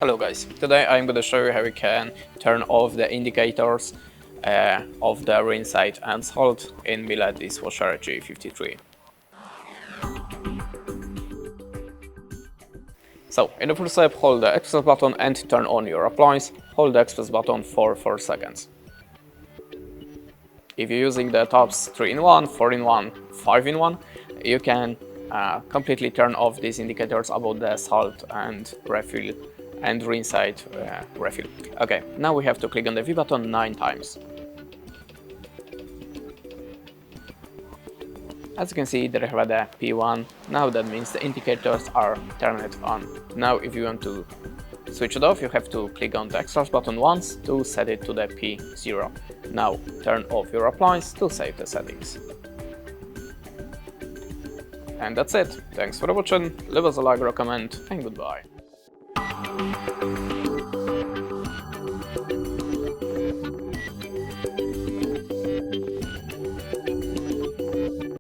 Hello guys, today I'm going to show you how you can turn off the indicators of the rinside and salt in Miele Dishwasher G53. So, in the first step, hold the express button and turn on your appliance. Hold the express button for 4 seconds. If you're using the tops 3-in-1, 4-in-1, 5-in-1, you can completely turn off these indicators about the salt and refill and rinside refill. Okay, now we have to click on the V button 9 times. As you can see, there have the P1. Now that means the indicators are turned on. Now if you want to switch it off, you have to click on the extras button once to set it to the P0. Now turn off your appliance to save the settings. And that's it. Thanks for watching, leave us a like or a comment, and goodbye.